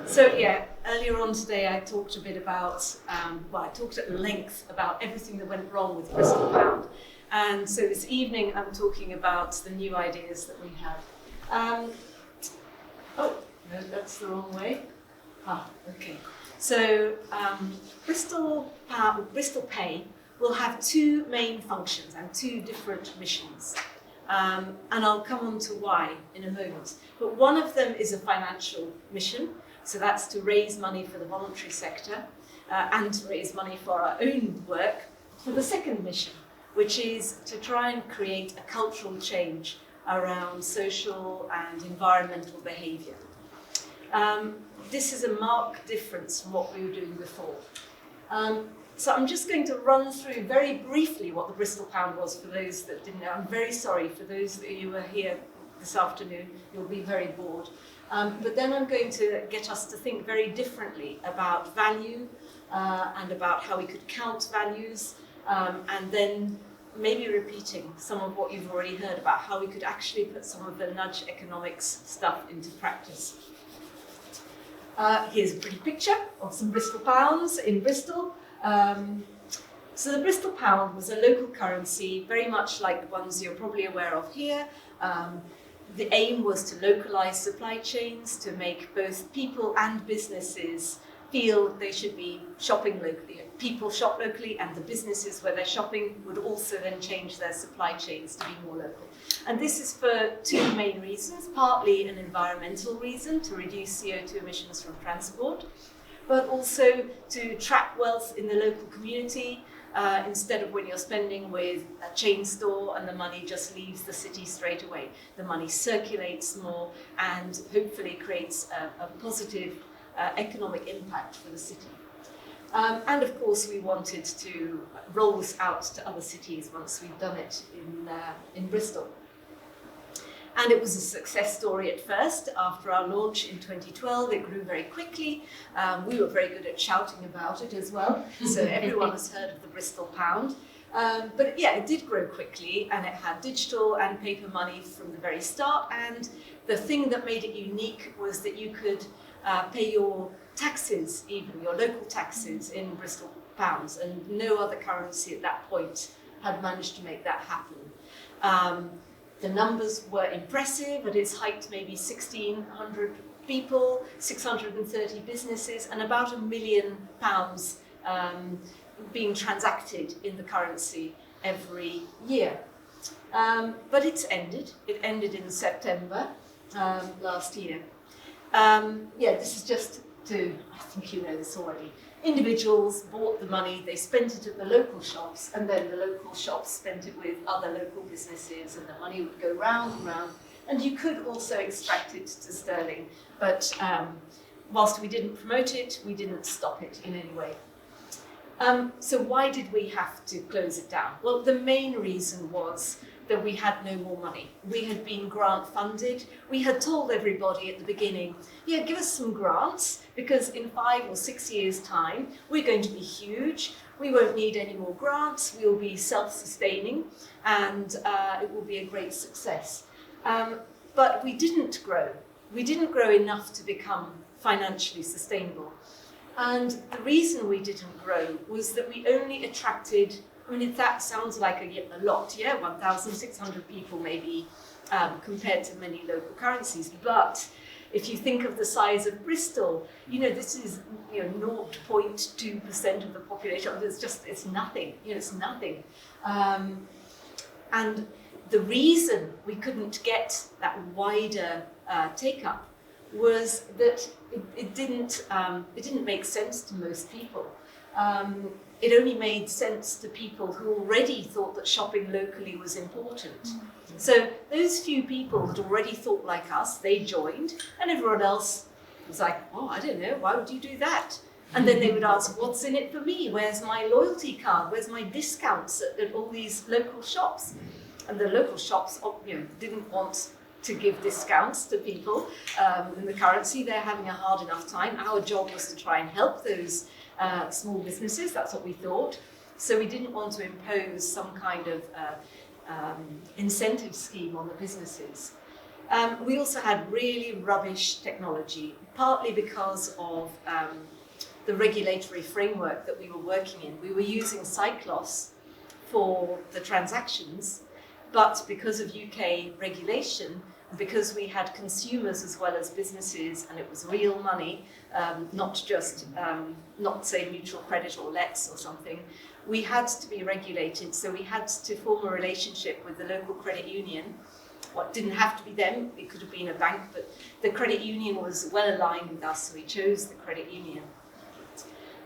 So yeah, earlier on today I talked a bit about, I talked at length about everything that went wrong with Bristol Pound. And so this evening I'm talking about the new ideas that we have. Oh, no, that's the wrong way. Okay. So Bristol Pay will have two main functions and two different missions. And I'll come on to why in a moment. But one of them is a financial mission. So that's to raise money for the voluntary sector and to raise money for our own work for the second mission, which is to try and create a cultural change around social and environmental behaviour. This is a marked difference from what we were doing before. So I'm just going to run through very briefly what the Bristol Pound was for those that didn't know. I'm very sorry for those of you who are here this afternoon. You'll be very bored. But then I'm going to get us to think very differently about value and about how we could count values, and then maybe repeating some of what you've already heard about how we could actually put some of the nudge economics stuff into practice. Here's a pretty picture of some Bristol pounds in Bristol. So the Bristol pound was a local currency, very much like the ones you're probably aware of here. The aim was to localise supply chains, to make both people and businesses feel they should be shopping locally. People shop locally, and the businesses where they're shopping would also then change their supply chains to be more local. And this is for two main reasons, partly an environmental reason, to reduce CO2 emissions from transport, but also to track wealth in the local community, instead of when you're spending with a chain store and the money just leaves the city straight away. The money circulates more and hopefully creates a positive economic impact for the city. And of course we wanted to roll this out to other cities once we've done it in Bristol. And it was a success story at first. After our launch in 2012, it grew very quickly. We were very good at shouting about it as well, so everyone has heard of the Bristol Pound. But yeah, it did grow quickly, and it had digital and paper money from the very start. And the thing that made it unique was that you could pay your taxes, even your local taxes, in Bristol pounds, and no other currency at that point had managed to make that happen. The numbers were impressive. At its height, maybe 1,600 people, 630 businesses, and about £1 million being transacted in the currency every year. But it's ended. It ended in September last year. This is just to, I think you know this already. Individuals bought the money, they spent it at the local shops, and then the local shops spent it with other local businesses, and the money would go round and round. And you could also extract it to sterling, but whilst we didn't promote it, we didn't stop it in any way. So why did we have to close it down? Well, the main reason was that we had no more money. We had been grant funded. We had told everybody at the beginning, yeah, give us some grants, because in 5 or 6 years' time, we're going to be huge. We won't need any more grants. We'll be self-sustaining, and it will be a great success. But we didn't grow. We didn't grow enough to become financially sustainable. And the reason we didn't grow was that we only attracted, I mean, if that sounds like a lot, yeah, 1,600 people maybe, compared to many local currencies. But if you think of the size of Bristol, this is 0.2% of the population. It's nothing. It's nothing. And the reason we couldn't get that wider take-up was that it didn't make sense to most people. It only made sense to people who already thought that shopping locally was important. So those few people that already thought like us, they joined, and everyone else was like, oh, I don't know, why would you do that? And then they would ask, what's in it for me? Where's my loyalty card? Where's my discounts at all these local shops? And the local shops didn't want to give discounts to people in the currency. They're having a hard enough time. Our job was to try and help those small businesses. That's what we thought. So we didn't want to impose some kind of incentive scheme on the businesses. We also had really rubbish technology, partly because of the regulatory framework that we were working in. We were using Cyclos for the transactions, but because of UK regulation, because we had consumers as well as businesses, and it was real money, not just, not say mutual credit or lets or something, we had to be regulated. So we had to form a relationship with the local credit union. Well, it didn't have to be them, it could have been a bank, but the credit union was well aligned with us, so we chose the credit union.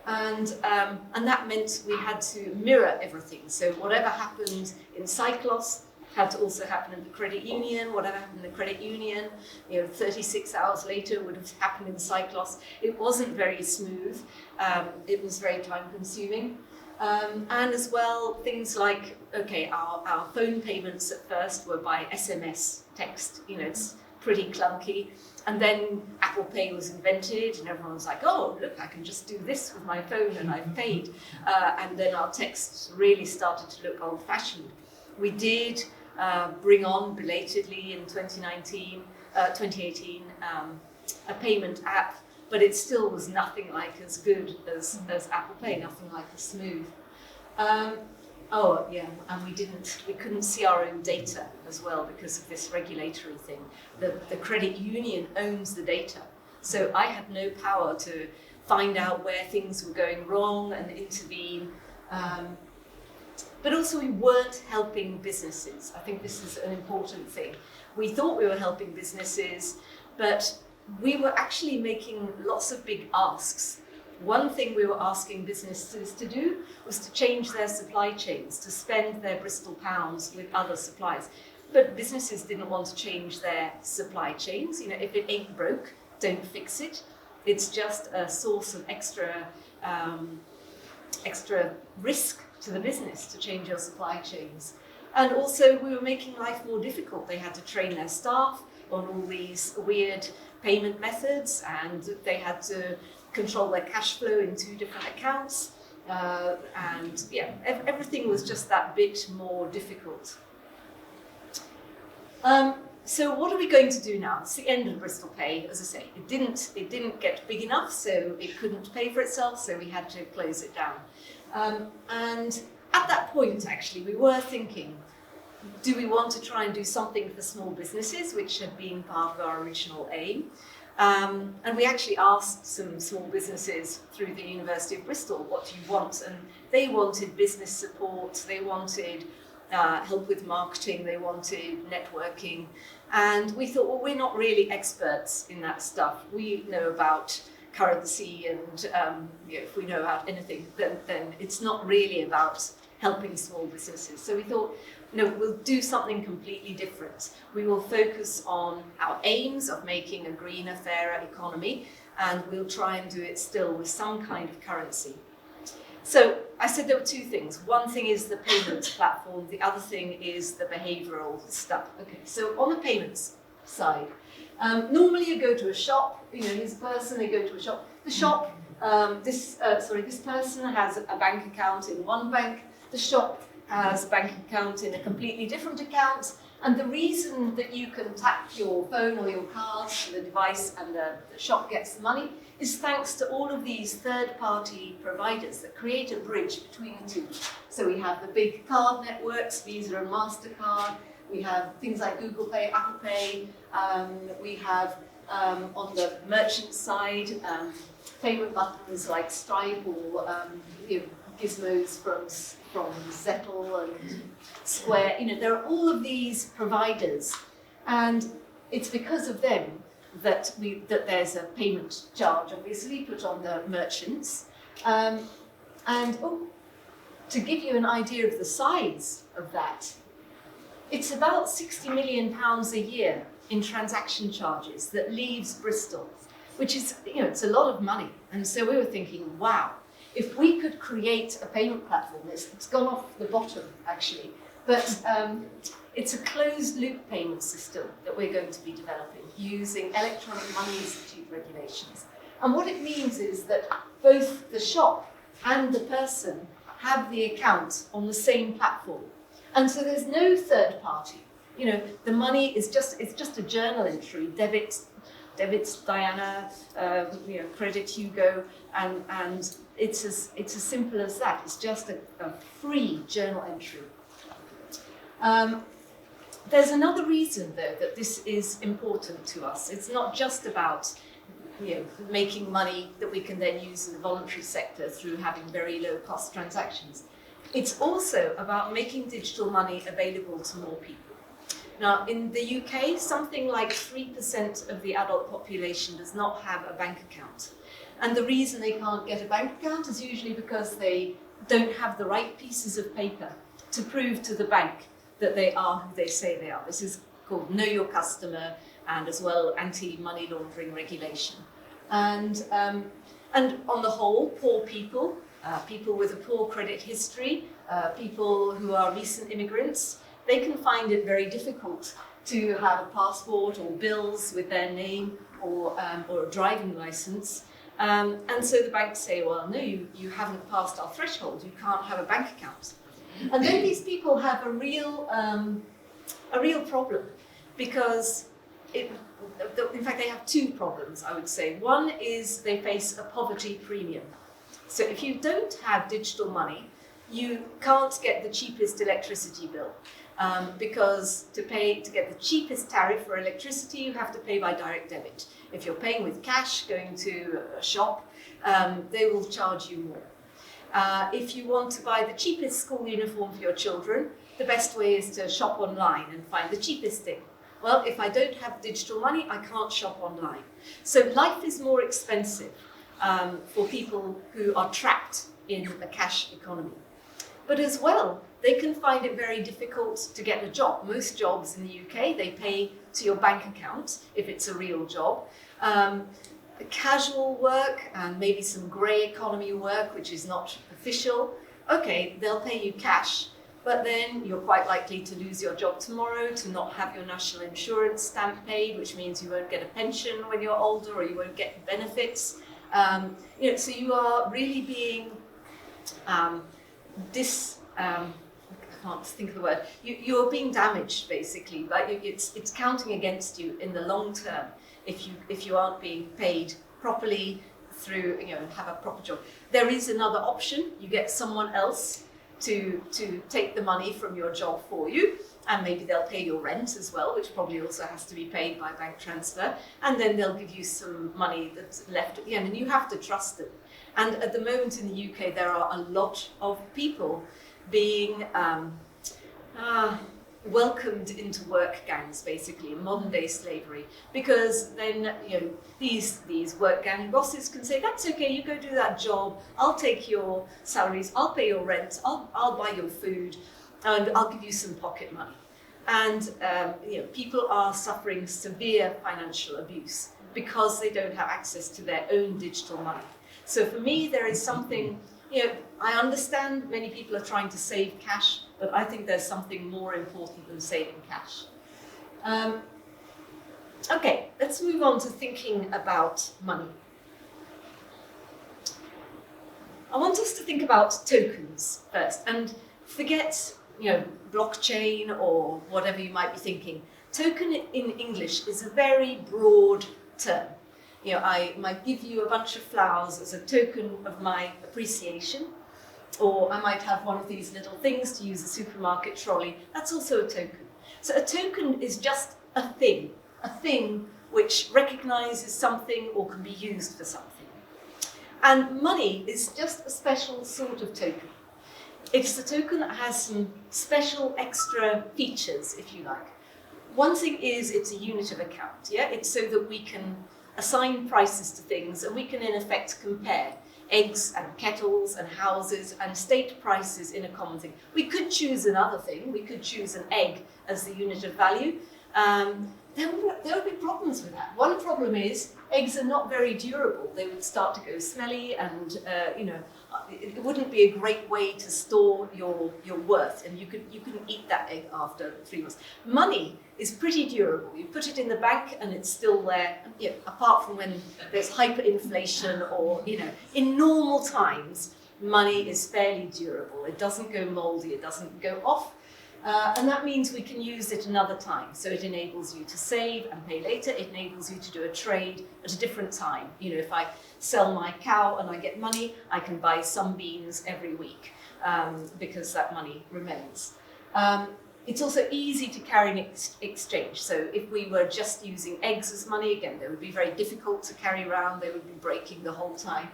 And that meant we had to mirror everything. So whatever happened in Cyclos had to also happen in the credit union. Whatever happened in the credit union, 36 hours later would have happened in Cyclos. It wasn't very smooth. It was very time consuming. And as well, things like, okay, our phone payments at first were by SMS text. It's pretty clunky. And then Apple Pay was invented, and everyone was like, oh, look, I can just do this with my phone and I've paid. And then our texts really started to look old-fashioned. We did bring on, belatedly in 2018, a payment app, but it still was nothing like as good as Apple Pay, nothing like as smooth. And we couldn't see our own data as well because of this regulatory thing. The credit union owns the data, so I had no power to find out where things were going wrong and intervene. But also we weren't helping businesses. I think this is an important thing. We thought we were helping businesses, but we were actually making lots of big asks. One thing we were asking businesses to do was to change their supply chains, to spend their Bristol Pounds with other suppliers. But businesses didn't want to change their supply chains. If it ain't broke, don't fix it. It's just a source of extra risk to the business to change your supply chains. And also we were making life more difficult. They had to train their staff on all these weird payment methods, and they had to control their cash flow in 2 different accounts. Everything was just that bit more difficult. So what are we going to do now? It's the end of Bristol Pay, as I say. It didn't get big enough, so it couldn't pay for itself, so we had to close it down. And at that point, actually, we were thinking, do we want to try and do something for small businesses, which had been part of our original aim? And we actually asked some small businesses through the University of Bristol, what do you want? And they wanted business support, they wanted help with marketing, they wanted networking. And we thought, well, we're not really experts in that stuff. We know about currency, and if we know about anything, then it's not really about helping small businesses. So we thought, no, we'll do something completely different. We will focus on our aims of making a greener, fairer economy, and we'll try and do it still with some kind of currency. So I said there were 2 things. One thing is the payments platform. The other thing is the behavioural stuff. Okay, so on the payments side, normally you go to a shop. Here's a person. They go to a shop. The shop. This person has a bank account in one bank. The shop has a bank account in a completely different account. And the reason that you can tap your phone or your card to the device and the shop gets the money is thanks to all of these third-party providers that create a bridge between the two. So we have the big card networks, Visa and MasterCard. We have things like Google Pay, Apple Pay. We have, on the merchant side, payment buttons like Stripe or gizmos from Zettle and Square. There are all of these providers, and it's because of them that there's a payment charge, obviously, put on the merchants. To give you an idea of the size of that, it's about £60 million a year in transaction charges that leaves Bristol, which is, it's a lot of money. And so we were thinking, wow, if we could create a payment platform, it's gone off the bottom, actually, but it's a closed-loop payment system that we're going to be developing using Electronic Money Institute regulations. And what it means is that both the shop and the person have the account on the same platform. And so there's no third party. The money is just a journal entry. Debits Diana, credit Hugo, and it's as simple as that. It's just a free journal entry. There's another reason, though, that this is important to us. It's not just about making money that we can then use in the voluntary sector through having very low cost transactions. It's also about making digital money available to more people. Now, in the UK, something like 3% of the adult population does not have a bank account. And the reason they can't get a bank account is usually because they don't have the right pieces of paper to prove to the bank that they are who they say they are. This is called Know Your Customer, and as well anti-money laundering regulation. And on the whole, poor people, people with a poor credit history, people who are recent immigrants, they can find it very difficult to have a passport or bills with their name or a driving license. And so the banks say, well, no, you haven't passed our threshold, you can't have a bank account. And then these people have a real problem, because in fact they have two problems, I would say. One is they face a poverty premium. So if you don't have digital money, you can't get the cheapest electricity bill. Because to get the cheapest tariff for electricity, you have to pay by direct debit. If you're paying with cash, going to a shop, they will charge you more. If you want to buy the cheapest school uniform for your children, the best way is to shop online and find the cheapest thing. Well, if I don't have digital money, I can't shop online. So life is more expensive for people who are trapped in a cash economy. But as well, they can find it very difficult to get a job. Most jobs in the UK, they pay to your bank account if it's a real job. Casual work and maybe some grey economy work, which is not official, okay, they'll pay you cash, but then you're quite likely to lose your job tomorrow, to not have your national insurance stamp paid, which means you won't get a pension when you're older, or you won't get benefits. So you are really being I can't think of the word. You're being damaged, basically. It's counting against you in the long term if you aren't being paid properly through and have a proper job. There is another option. You get someone else to take the money from your job for you, and maybe they'll pay your rent as well, which probably also has to be paid by bank transfer, and then they'll give you some money that's left at the end, and you have to trust them. And at the moment in the UK, there are a lot of people being welcomed into work gangs, basically, modern day slavery, because then these work gang bosses can say, that's okay, you go do that job, I'll take your salaries, I'll pay your rent, I'll buy your food, and I'll give you some pocket money. And people are suffering severe financial abuse because they don't have access to their own digital money. So for me, there is something, I understand many people are trying to save cash, but I think there's something more important than saving cash. Okay, let's move on to thinking about money. I want us to think about tokens first, and forget, blockchain or whatever you might be thinking. Token in English is a very broad term. I might give you a bunch of flowers as a token of my appreciation, or I might have one of these little things to use a supermarket trolley. That's also a token. So a token is just a thing which recognizes something or can be used for something. And money is just a special sort of token. It's a token that has some special extra features, if you like. One thing is it's a unit of account, yeah? It's so that we can assign prices to things, and we can in effect compare eggs and kettles and houses and state prices in a common thing. We could choose another thing. We could choose an egg as the unit of value. There would be problems with that. One problem is eggs are not very durable. They would start to go smelly, and it wouldn't be a great way to store your worth, and you couldn't eat that egg after 3 months. Money is pretty durable. You put it in the bank and it's still there, apart from when there's hyperinflation or, in normal times, money is fairly durable. It doesn't go moldy, it doesn't go off. And that means we can use it another time. So it enables you to save and pay later. It enables you to do a trade at a different time. You know, if I sell my cow and I get money, I can buy some beans every week because that money remains. It's also easy to carry an exchange. So if we were just using eggs as money, again, they would be very difficult to carry around. They would be breaking the whole time.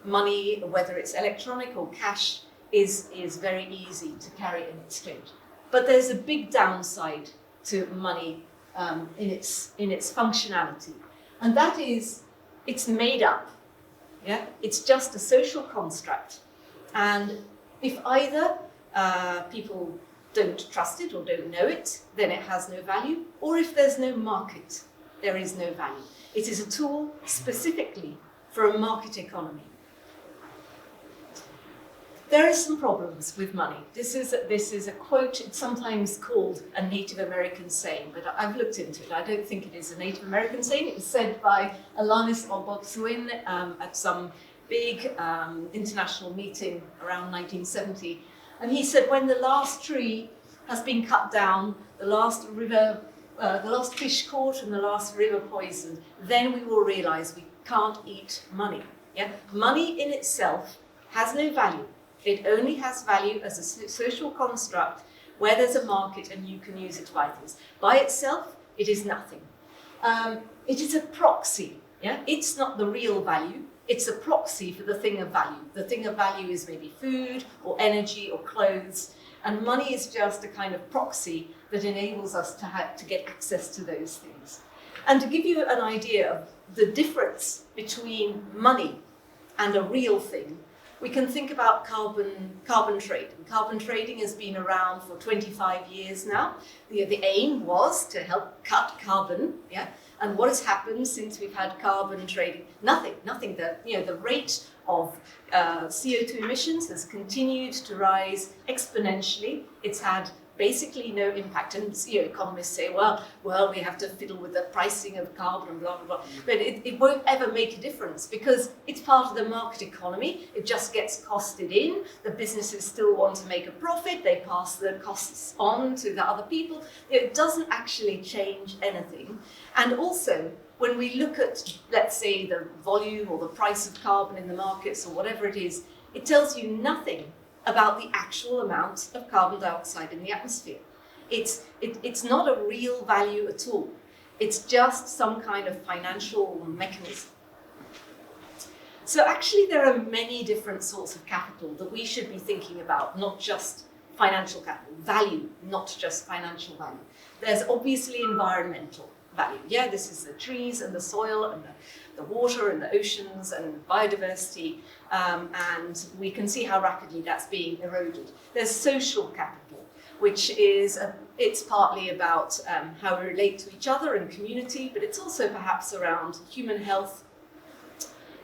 Money, whether it's electronic or cash, is very easy to carry in exchange. But there's a big downside to money in its functionality, and that is it's made up. Yeah, it's just a social construct, and if either people don't trust it or don't know it, then it has no value, or if there's no market, there is no value. It is a tool specifically for a market economy. There are some problems with money. This is a quote. It's sometimes called a Native American saying, but I've looked into it. I don't think it is a Native American saying. It was said by Alanis Obotsuin at some big international meeting around 1970. And he said, when the last tree has been cut down, the last fish caught and the last river poisoned, then we will realize we can't eat money. Yeah? Money in itself has no value. It only has value as a social construct where there's a market and you can use it to buy things. By itself, it is nothing. It is a proxy. Yeah? It's not the real value. It's a proxy for the thing of value. The thing of value is maybe food or energy or clothes. And money is just a kind of proxy that enables us to get access to those things. And to give you an idea of the difference between money and a real thing, we can think about carbon trade. And carbon trading has been around for 25 years now. The aim was to help cut carbon, yeah. And what has happened since we've had carbon trading? Nothing. The rate of CO2 emissions has continued to rise exponentially. It's had basically no impact. And economists say, well, we have to fiddle with the pricing of carbon and blah, blah, blah. But it won't ever make a difference because it's part of the market economy. It just gets costed in. The businesses still want to make a profit. They pass the costs on to the other people. It doesn't actually change anything. And also, when we look at, let's say, the volume or the price of carbon in the markets or whatever it is, it tells you nothing about the actual amount of carbon dioxide in the atmosphere. It's not a real value at all. It's just some kind of financial mechanism. So actually there are many different sorts of capital that we should be thinking about, not just financial capital, value, not just financial value. There's obviously environmental value. Yeah, this is the trees and the soil and the water and the oceans and biodiversity, and we can see how rapidly that's being eroded. There's social capital, which is, it's partly about how we relate to each other and community, but it's also perhaps around human health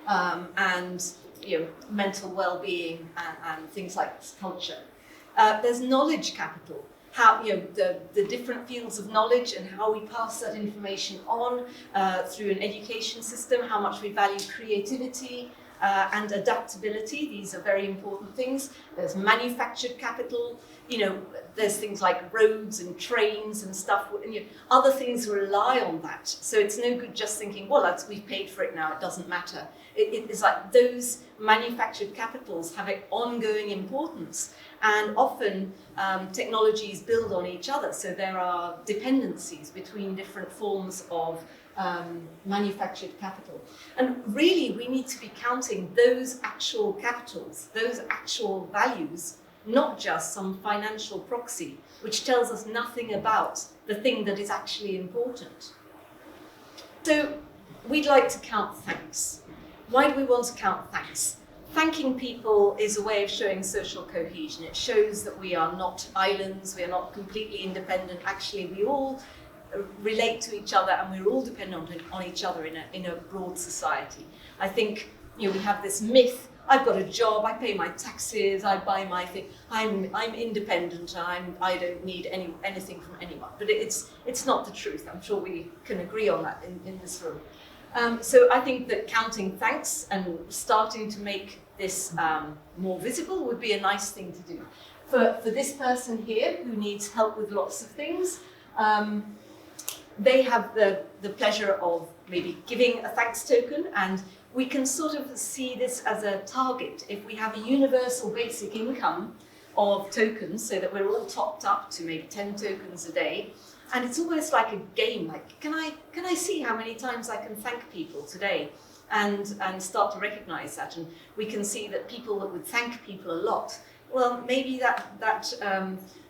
and mental well-being and things like culture. There's knowledge capital. How the different fields of knowledge and how we pass that information on through an education system, how much we value creativity and adaptability. These are very important things. There's manufactured capital. There's things like roads and trains and stuff. Other things rely on that. So it's no good just thinking, well, we've paid for it now, it doesn't matter. It's like those manufactured capitals have an ongoing importance. And often technologies build on each other. So there are dependencies between different forms of manufactured capital. And really, we need to be counting those actual capitals, those actual values, not just some financial proxy, which tells us nothing about the thing that is actually important. So we'd like to count thanks. Why do we want to count thanks? Thanking people is a way of showing social cohesion. It shows that we are not islands, we are not completely independent. Actually, we all relate to each other and we're all dependent on each other in a broad society. I think we have this myth, I've got a job, I pay my taxes, I buy my thing, I'm independent, I don't need anything from anyone. But it's not the truth. I'm sure we can agree on that in this room. So I think that counting thanks and starting to make this more visible would be a nice thing to do. For this person here who needs help with lots of things, they have the pleasure of maybe giving a thanks token, and we can sort of see this as a target. If we have a universal basic income of tokens so that we're all topped up to maybe 10 tokens a day, and it's almost like a game, like can I see how many times I can thank people today, and start to recognize that, and we can see that people that would thank people a lot, well, maybe that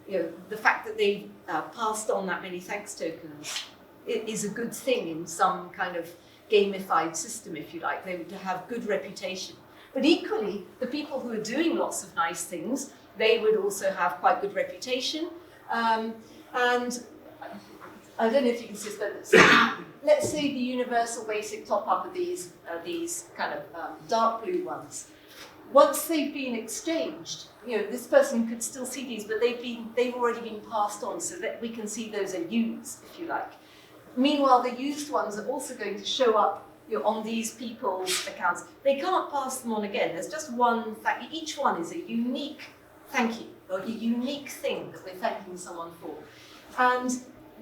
you know, the fact that they passed on that many thanks tokens is a good thing in some kind of gamified system, if you like. They would have good reputation. But equally, the people who are doing lots of nice things, they would also have quite good reputation. And I don't know if you can see this, but let's say the universal basic top-up of these kind of dark blue ones. Once they've been exchanged, you know, this person could still see these, but they've already been passed on, so that we can see those are used, if you like. Meanwhile, the used ones are also going to show up, you know, on these people's accounts. They can't pass them on again. There's just one thank you. Each one is a unique thank you, or a unique thing that we're thanking someone for. And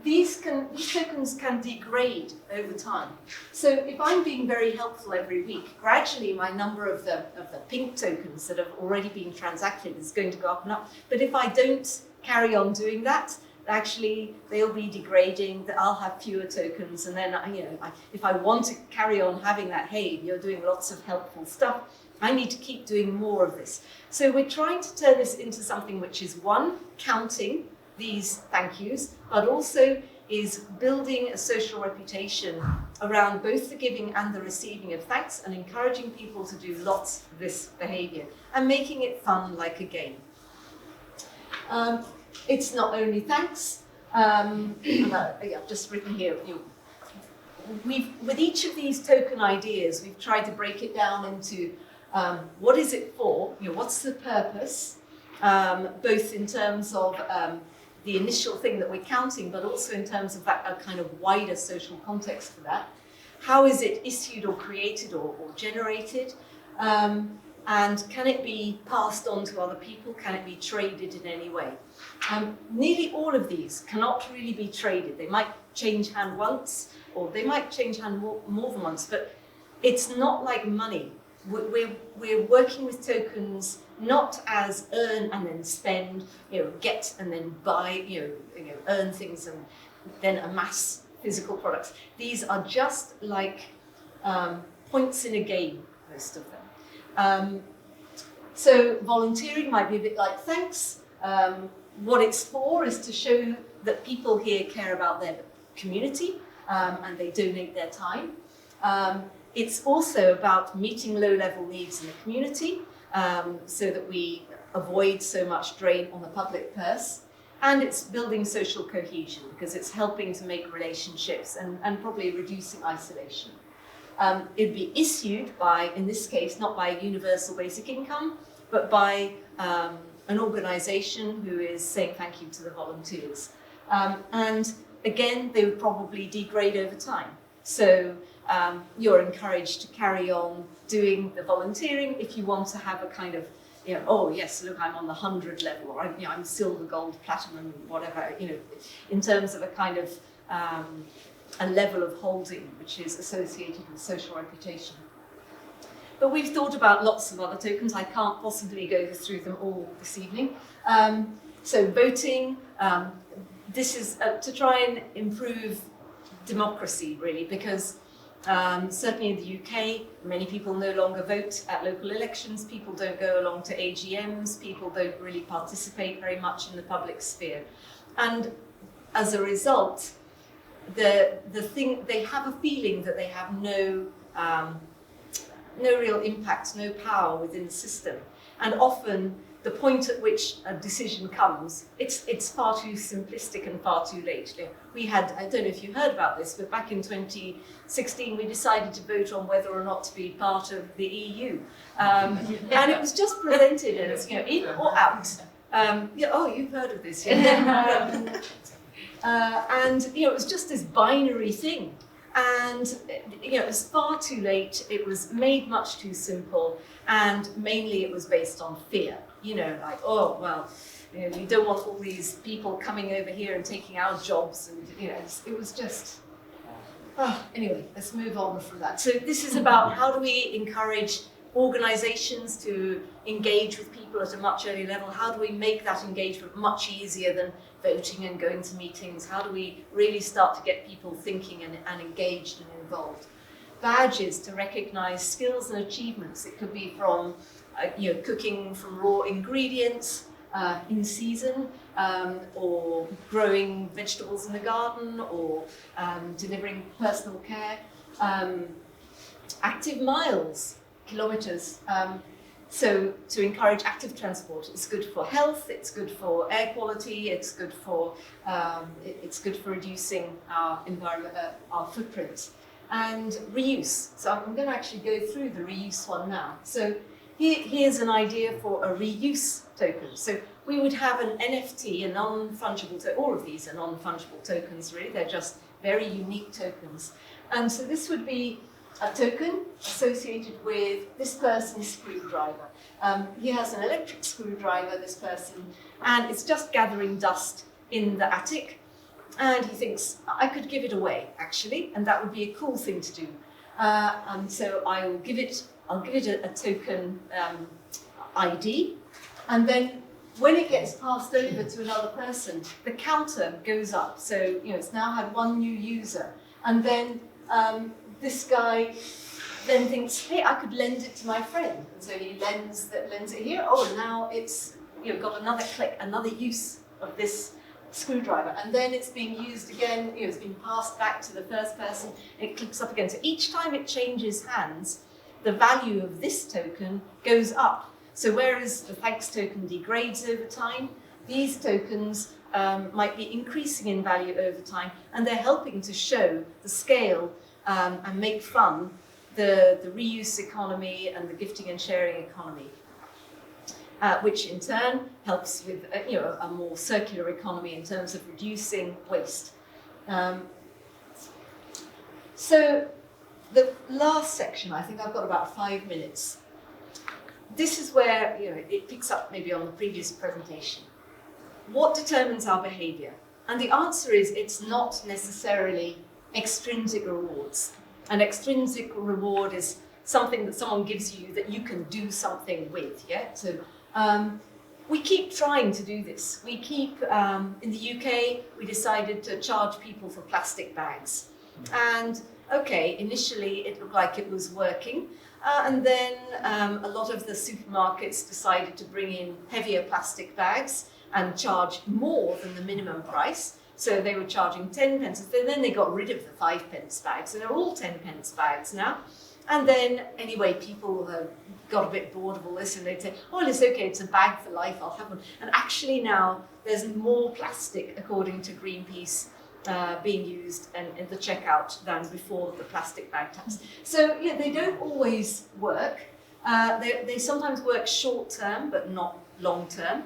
these tokens can degrade over time. So if I'm being very helpful every week, gradually my number of the pink tokens that have already been transacted is going to go up and up. But if I don't carry on doing that, actually they'll be degrading, that I'll have fewer tokens, and then, you know, if I want to carry on having that, hey, you're doing lots of helpful stuff, I need to keep doing more of this. So we're trying to turn this into something which is, one, counting these thank yous, but also is building a social reputation around both the giving and the receiving of thanks, and encouraging people to do lots of this behaviour and making it fun, like a game. It's not only thanks. I've just written here. With each of these token ideas, we've tried to break it down into what is it for? You know, what's the purpose? Both in terms of the initial thing that we're counting, but also in terms of that, a kind of wider social context for that. How is it issued or created or generated? And can it be passed on to other people? Can it be traded in any way? Nearly all of these cannot really be traded. They might change hand once, or they might change hand more than once, but it's not like money. We're working with tokens not as earn and then spend, you know, get and then buy, you know, earn things and then amass physical products. These are just like points in a game, most of them. So volunteering might be a bit like thanks. What it's for is to show that people here care about their community and they donate their time. It's also about meeting low-level needs in the community so that we avoid so much drain on the public purse. And it's building social cohesion because it's helping to make relationships and probably reducing isolation. It'd be issued by, in this case, not by universal basic income, but by an organisation who is saying thank you to the volunteers. And again, they would probably degrade over time. So you're encouraged to carry on doing the volunteering if you want to have a kind of, you know, oh yes, look, I'm on the 100 level, or I'm silver, gold, platinum, whatever, you know, in terms of a kind of a level of holding which is associated with social reputation. But we've thought about lots of other tokens. I can't possibly go through them all this evening. So voting, this is to try and improve democracy, really, because certainly in the UK, many people no longer vote at local elections, people don't go along to AGMs, people don't really participate very much in the public sphere. And as a result, they have a feeling that they have no real impact, no power within the system. And often the point at which a decision comes, it's far too simplistic and far too late. We had, I don't know if you heard about this, but back in 2016 we decided to vote on whether or not to be part of the EU. And it was just presented as, you know, in or out. Yeah, oh, you've heard of this, yeah. And you know, it was just this binary thing. And you know, it was far too late, it was made much too simple, and mainly it was based on fear. You know, like, oh, well, you don't want all these people coming over here and taking our jobs, and it was just. Anyway, let's move on from that. So this is about how do we encourage organisations to engage with people at a much earlier level? How do we make that engagement much easier than voting and going to meetings? How do we really start to get people thinking and engaged and involved? Badges to recognise skills and achievements. It could be from cooking from raw ingredients in season, or growing vegetables in the garden, or delivering personal care. Active miles, kilometres. So to encourage active transport, it's good for health, it's good for air quality, it's good for reducing our environment, our footprint. And reuse. So I'm going to actually go through the reuse one now. So here's an idea for a reuse token. So we would have an NFT, a non-fungible all of these are non-fungible tokens, really. They're just very unique tokens. And so this would be a token associated with this person's screwdriver. He has an electric screwdriver, this person, and it's just gathering dust in the attic. And he thinks, I could give it away, actually, and that would be a cool thing to do. And so I'll give it a token ID, and then when it gets passed over to another person, the counter goes up. So it's now had one new user, and then this guy then thinks, hey, I could lend it to my friend, and so he lends it here. Oh, now it's got another use of this screwdriver, and then it's being used again. It's been passed back to the first person. It clicks up again. So each time it changes hands, the value of this token goes up. So whereas the thanks token degrades over time, these tokens might be increasing in value over time, and they're helping to show the scale and make fun the reuse economy and the gifting and sharing economy. Which in turn helps with a more circular economy in terms of reducing waste. So the last section, I think I've got about 5 minutes. This is where it picks up maybe on the previous presentation. What determines our behaviour? And the answer is it's not necessarily extrinsic rewards. An extrinsic reward is something that someone gives you that you can do something with. So we keep trying to do this. We keep, in the UK, we decided to charge people for plastic bags. And okay, initially it looked like it was working. And then a lot of the supermarkets decided to bring in heavier plastic bags and charge more than the minimum price. So they were charging 10 pence. Then they got rid of the 5 pence bags. So they're all 10 pence bags now. And then, anyway, people got a bit bored of all this, and they'd say, oh, well, it's okay, it's a bag for life, I'll have one. And actually now, there's more plastic, according to Greenpeace, being used in the checkout than before the plastic bag tax. So, they don't always work. They sometimes work short-term, but not long-term.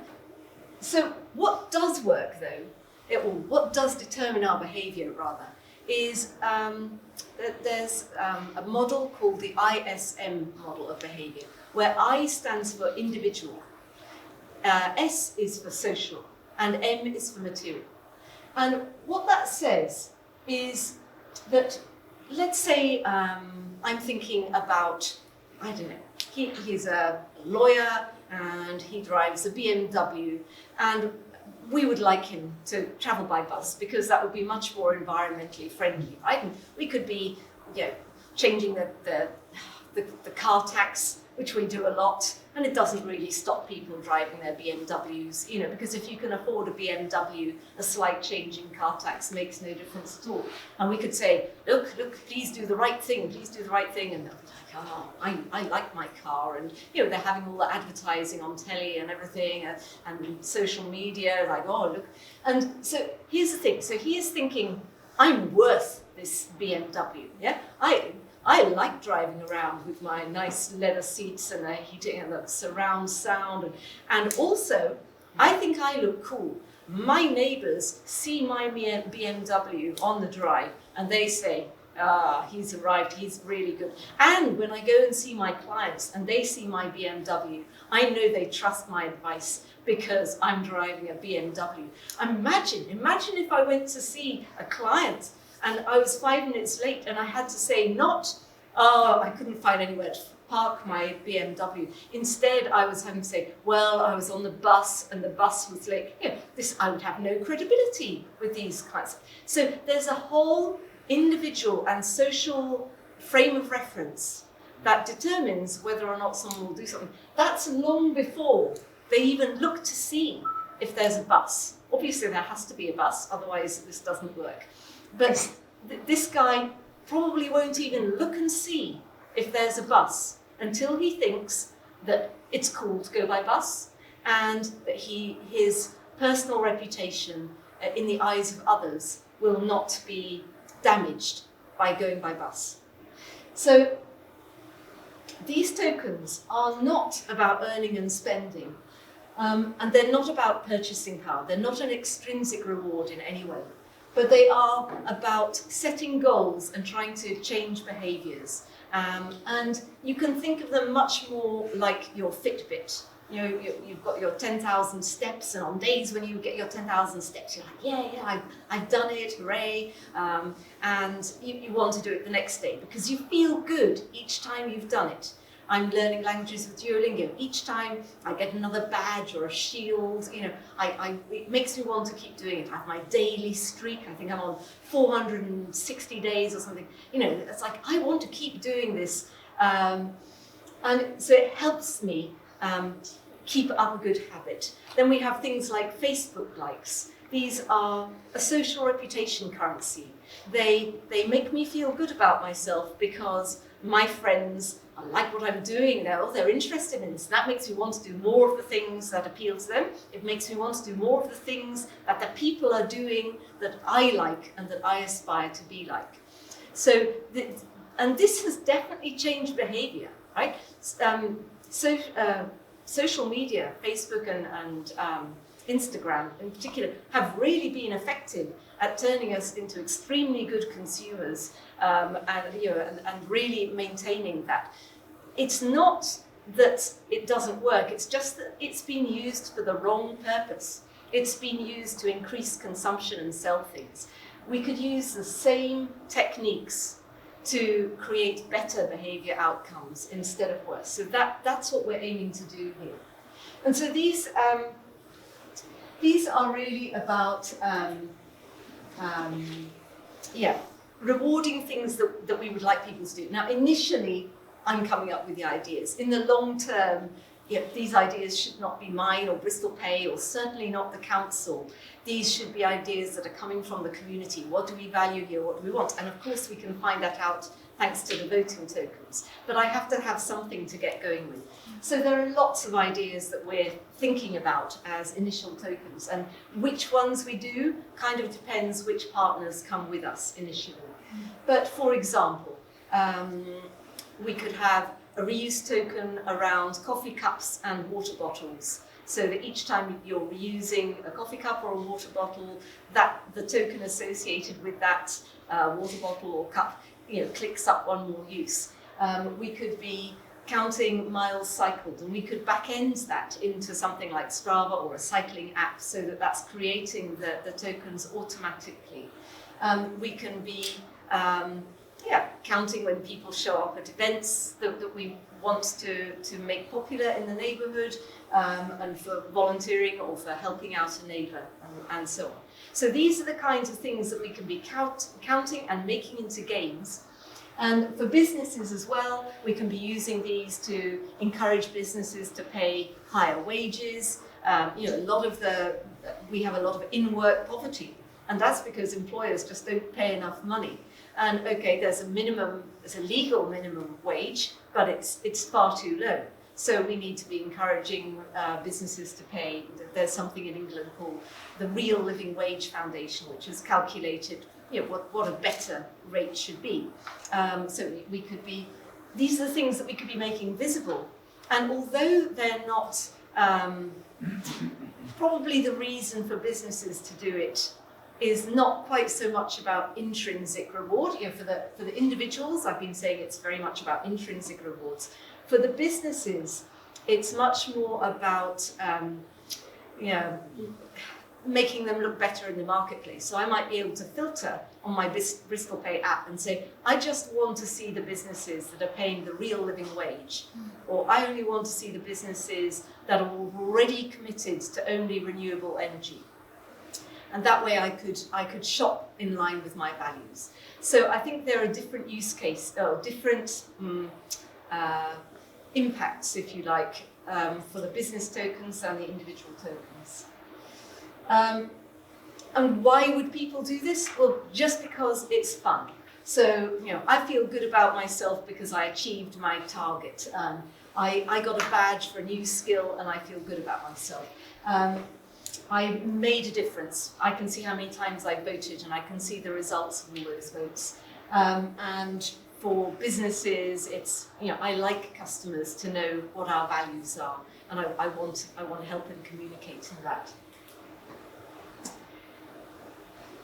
So what does work, though, or what does determine our behaviour, rather, is that there's a model called the ISM model of behaviour, where I stands for individual, S is for social, and M is for material. And what that says is that, let's say I'm thinking about, I don't know, he's a lawyer and he drives a BMW, and we would like him to travel by bus because that would be much more environmentally friendly, right? And we could be, changing the car tax, which we do a lot, and it doesn't really stop people driving their BMWs, because if you can afford a BMW, a slight change in car tax makes no difference at all. And we could say, look, please do the right thing, and they'll be like, oh, I like my car, and they're having all the advertising on telly and everything, and social media, like, oh, look. And so here's the thing, so he is thinking, I'm worth this BMW, I like driving around with my nice leather seats and the heating and the surround sound. And also, I think I look cool. My neighbours see my BMW on the drive and they say, he's arrived, he's really good. And when I go and see my clients and they see my BMW, I know they trust my advice because I'm driving a BMW. Imagine if I went to see a client and I was 5 minutes late and I had to say I couldn't find anywhere to park my BMW. Instead, I was having to say, well, I was on the bus and the bus was late. I would have no credibility with these clients. So there's a whole individual and social frame of reference that determines whether or not someone will do something. That's long before they even look to see if there's a bus. Obviously, there has to be a bus, otherwise this doesn't work. But this guy probably won't even look and see if there's a bus until he thinks that it's cool to go by bus and that his personal reputation in the eyes of others will not be damaged by going by bus. So these tokens are not about earning and spending, and they're not about purchasing power. They're not an extrinsic reward in any way, but they are about setting goals and trying to change behaviours. And you can think of them much more like your Fitbit. You've got your 10,000 steps, and on days when you get your 10,000 steps, you're like, I've done it, hooray. And you want to do it the next day because you feel good each time you've done it. I'm learning languages with Duolingo. Each time I get another badge or a shield, it makes me want to keep doing it. I have my daily streak. I think I'm on 460 days or something. It's like, I want to keep doing this. And so it helps me keep up a good habit. Then we have things like Facebook likes. These are a social reputation currency. They make me feel good about myself because my friends like what I'm doing now. They're interested in this. That makes me want to do more of the things that appeal to them. It makes me want to do more of the things that the people are doing that I like and that I aspire to be like. So, and this has definitely changed behaviour, right? Social media, Facebook and Instagram in particular, have really been effective at turning us into extremely good consumers and really maintaining that. It's not that it doesn't work, it's just that it's been used for the wrong purpose. It's been used to increase consumption and sell things. We could use the same techniques to create better behaviour outcomes instead of worse. So that's what we're aiming to do here. And so these are really about rewarding things that we would like people to do. Now, initially, I'm coming up with the ideas. In the long term, these ideas should not be mine or Bristol Pay or certainly not the council. These should be ideas that are coming from the community. What do we value here? What do we want? And of course, we can find that out thanks to the voting tokens. But I have to have something to get going with. So there are lots of ideas that we're thinking about as initial tokens. And which ones we do kind of depends which partners come with us initially. But for example, we could have a reuse token around coffee cups and water bottles, so that each time you're reusing a coffee cup or a water bottle, that the token associated with that water bottle or cup, clicks up one more use. We could be counting miles cycled, and we could back end that into something like Strava or a cycling app, so that that's creating the tokens automatically. We can be counting when people show up at events that we want to make popular in the neighbourhood, and for volunteering or for helping out a neighbour, and so on. So these are the kinds of things that we can be counting and making into games. And for businesses as well, we can be using these to encourage businesses to pay higher wages. We have a lot of in-work poverty, and that's because employers just don't pay enough money. And okay, there's a legal minimum wage, but it's far too low. So we need to be encouraging businesses to pay. There's something in England called the Real Living Wage Foundation, which has calculated what a better rate should be. So we could be, these are the things that we could be making visible. And although they're not probably the reason for businesses to do it is not quite so much about intrinsic reward. For the individuals, I've been saying it's very much about intrinsic rewards. For the businesses, it's much more about making them look better in the marketplace. So I might be able to filter on my Bristol Pay app and say, I just want to see the businesses that are paying the real living wage, or I only want to see the businesses that are already committed to only renewable energy. And that way I could shop in line with my values. So I think there are different use cases, different impacts, if you like, for the business tokens and the individual tokens. And why would people do this? Well, just because it's fun. So, I feel good about myself because I achieved my target. I got a badge for a new skill and I feel good about myself. I made a difference. I can see how many times I voted and I can see the results of all those votes. And for businesses, it's, I like customers to know what our values are, and I want to help them communicate in that.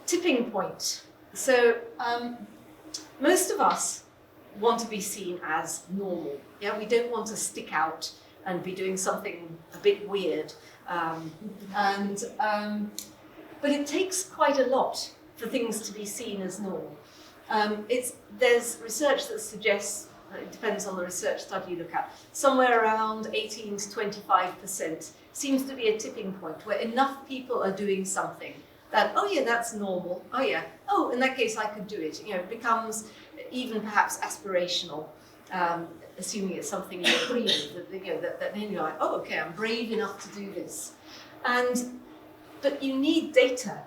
Tipping point. So most of us want to be seen as normal. Yeah, we don't want to stick out and be doing something a bit weird. But it takes quite a lot for things to be seen as normal. There's research that suggests, it depends on the research study you look at, somewhere around 18 to 25% seems to be a tipping point where enough people are doing something that, oh yeah, that's normal, oh yeah, oh, in that case I could do it. It becomes even perhaps aspirational, assuming it's something you agree with, that then you're like, oh, okay, I'm brave enough to do this. But you need data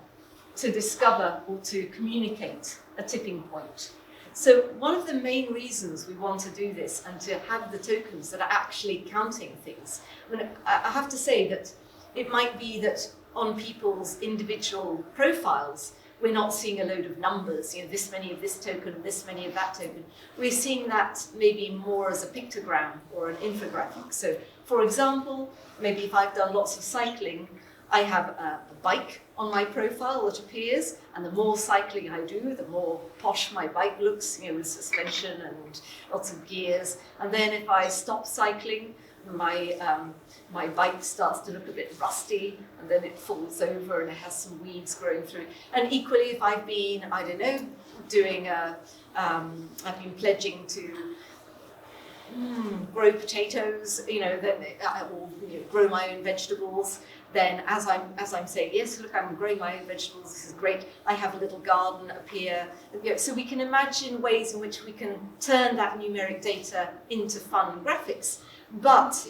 to discover or to communicate a tipping point. So one of the main reasons we want to do this and to have the tokens that are actually counting things, I have to say that it might be that on people's individual profiles, we're not seeing a load of numbers, this many of this token, this many of that token. We're seeing that maybe more as a pictogram or an infographic. So for example, maybe if I've done lots of cycling, I have a bike on my profile that appears, and the more cycling I do, the more posh my bike looks, with suspension and lots of gears. And then if I stop cycling, my bike starts to look a bit rusty, and then it falls over and it has some weeds growing through it. And equally, if I've been, I don't know, doing I've been pledging to grow potatoes, or grow my own vegetables. Then as I'm saying, yes, look, I'm growing my own vegetables, this is great, I have a little garden appear. So we can imagine ways in which we can turn that numeric data into fun graphics. But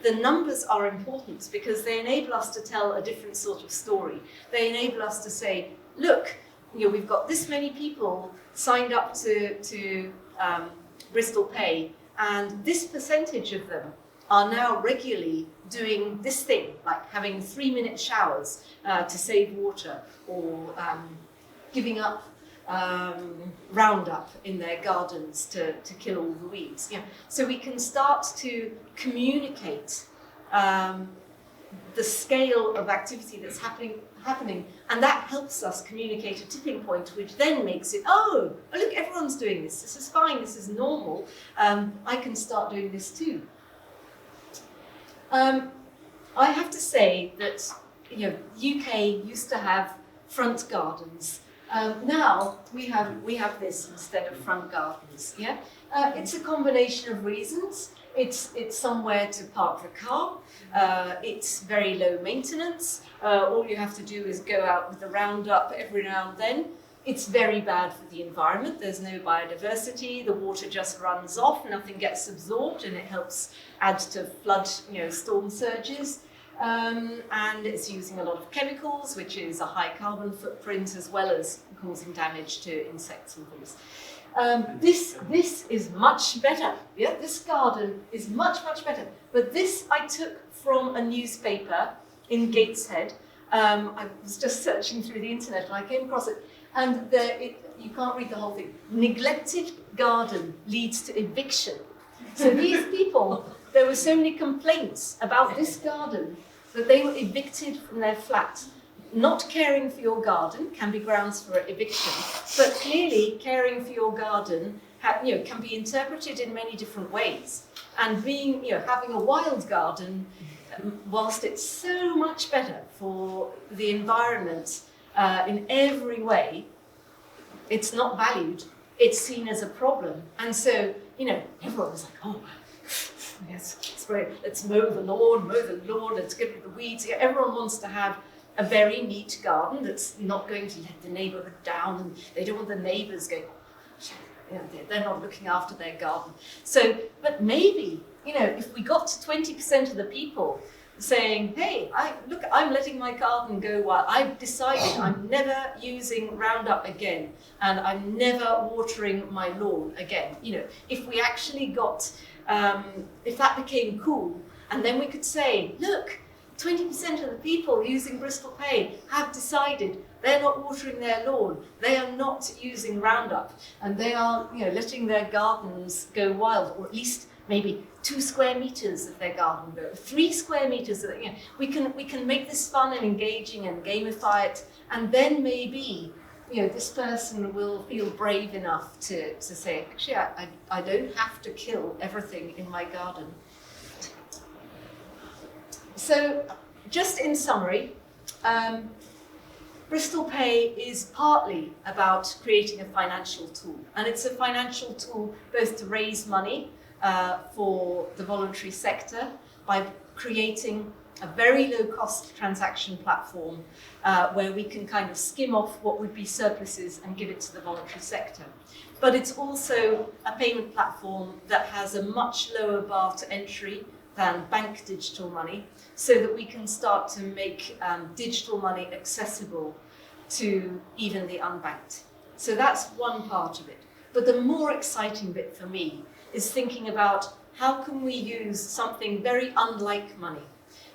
the numbers are important because they enable us to tell a different sort of story. They enable us to say, look, we've got this many people signed up to Bristol Pay, and this percentage of them are now regularly doing this thing, like having 3-minute showers to save water, or giving up Roundup in their gardens to kill all the weeds. So we can start to communicate the scale of activity that's happening, and that helps us communicate a tipping point, which then makes it, oh look, everyone's doing this. This is fine. This is normal. I can start doing this too. I have to say that UK used to have front gardens. Now we have this instead of front gardens. It's a combination of reasons. It's somewhere to park the car. It's very low maintenance. All you have to do is go out with the Roundup every now and then. It's very bad for the environment. There's no biodiversity. The water just runs off. Nothing gets absorbed, and it helps add to flood, storm surges. And it's using a lot of chemicals, which is a high carbon footprint, as well as causing damage to insects and things. This is much better. This garden is much, much better. But this I took from a newspaper in Gateshead. I was just searching through the internet and I came across it. And you can't read the whole thing. Neglected garden leads to eviction. So these people, there were so many complaints about this garden that they were evicted from their flat not caring for your garden can be grounds for eviction, but clearly caring for your garden can be interpreted in many different ways. And having a wild garden, whilst it's so much better for the environment in every way, it's not valued. It's seen as a problem. And so, everyone was like, oh, yes, let's mow the lawn, let's get rid of the weeds. Yeah, everyone wants to have a very neat garden that's not going to let the neighbourhood down, and they don't want the neighbours going, they're not looking after their garden. So, but maybe, if we got to 20% of the people saying, hey, I'm letting my garden go wild. I've decided I'm never using Roundup again, and I'm never watering my lawn again. If we actually got, if that became cool, and then we could say, look, 20% of the people using Bristol Pay have decided they're not watering their lawn, they are not using Roundup, and they are letting their gardens go wild, or at least maybe 2 square meters of their garden go, 3 square meters. We can make this fun and engaging and gamify it, and then maybe this person will feel brave enough to say, actually, I don't have to kill everything in my garden. So, just in summary, Bristol Pay is partly about creating a financial tool, and it's a financial tool both to raise money for the voluntary sector by creating a very low-cost transaction platform where we can kind of skim off what would be surpluses and give it to the voluntary sector. But it's also a payment platform that has a much lower bar to entry than bank digital money, so that we can start to make digital money accessible to even the unbanked. So that's one part of it. But the more exciting bit for me is thinking about how can we use something very unlike money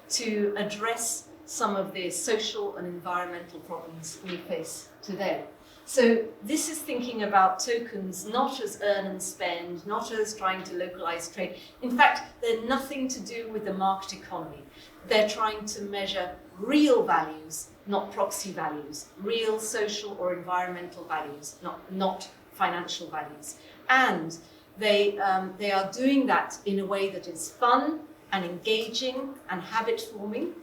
to address some of the social and environmental problems we face today. So this is thinking about tokens not as earn and spend, not as trying to localize trade. In fact, they're nothing to do with the market economy. They're trying to measure real values, not proxy values, real social or environmental values, not financial values. And they are doing that in a way that is fun and engaging and habit forming,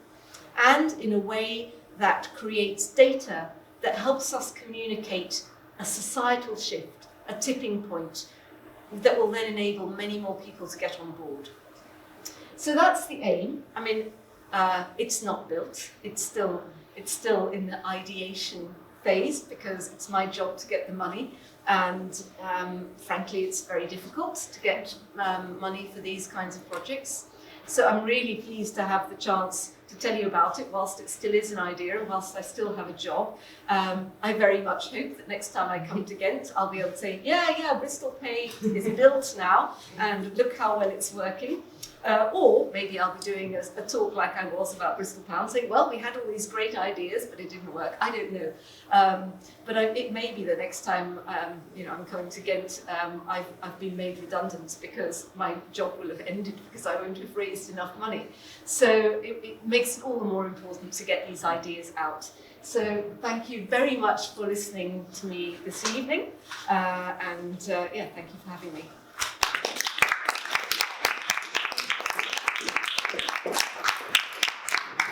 and in a way that creates data that helps us communicate a societal shift, a tipping point, that will then enable many more people to get on board. So that's the aim. I mean, it's not built. It's still in the ideation phase, because it's my job to get the money. And frankly, it's very difficult to get money for these kinds of projects. So I'm really pleased to have the chance to tell you about it whilst it still is an idea and whilst I still have a job. I very much hope that next time I come to Ghent, I'll be able to say, yeah, Bristol Pay is built now, and look how well it's working. Or maybe I'll be doing a talk like I was about Bristol Pound, saying, well, we had all these great ideas, but it didn't work. I don't know. But it may be the next time I'm coming to Ghent, I've been made redundant because my job will have ended because I won't have raised enough money. So it makes it all the more important to get these ideas out. So thank you very much for listening to me this evening. Thank you for having me.